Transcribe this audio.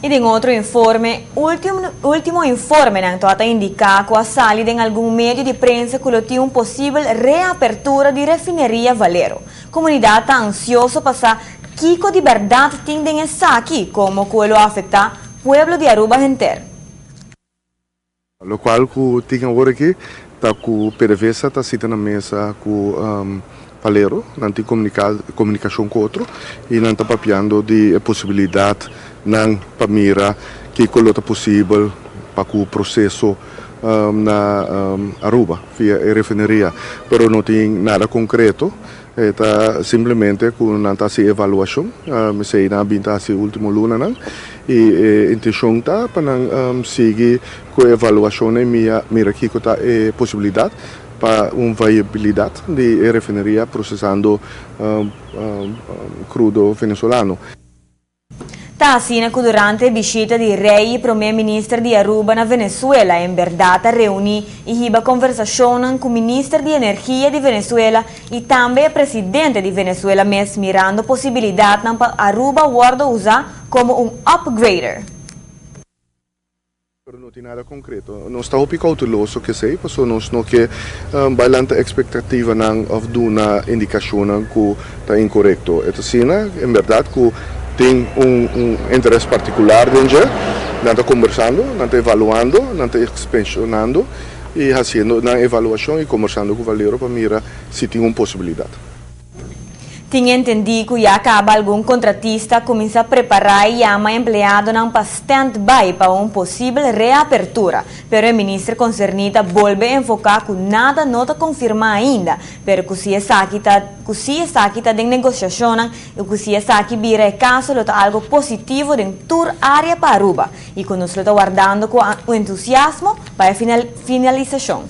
E em outro informe, último informe na Antoata indica que a salida em algum meio de prensa que tinha uma possível reapertura de refineria Valero. A comunidade está ansiosa para saber que de verdade tem essa aqui, como que ele afeta o povo de Aruba inteiro. O qual que tem agora aqui, está com o PDVSA, está sentando na mesa com Valero, não tem comunicação com outro, e não está papiando de possibilidade não para mirar que é possível para o processo na Aruba, via a refineria, mas não tem nada concreto. Está simplesmente com não está se avaliação, sei na binta se último luna não, e a intenção está para não seguir com a avaliação e mira que está a possibilidade para uma viabilidade de refineria processando crudo venezuelano. Está assim que durante a visita de rei e primeiro-ministro de Aruba na Venezuela, em verdade reuni e riba conversação com o ministro de Energia de Venezuela e também o presidente de Venezuela mesmo mirando a possibilidade para Aruba guarda usar como um upgrader. Não tem nada concreto. Nós estamos cautelosos que sei, porque nós não que bailanta expectativa não of do na indicação que está incorreto. Então, sim, em verdade que tem interesse particular dentro, não está conversando, não está evaluando, não está expansionando e fazendo uma avaliação e conversando com o Valero para mirar se tem uma possibilidade. Tinha entendido que já acaba algum contratista começa a preparar e chama empregado para stand-by para uma possível reapertura. Pero o ministro concernita volve a enfocar que nada não está confirmado ainda, pero que se está aqui em negociação e que se está aqui vira caso está algo positivo em toda a área para Aruba e que nós estamos guardando com entusiasmo para a finalização.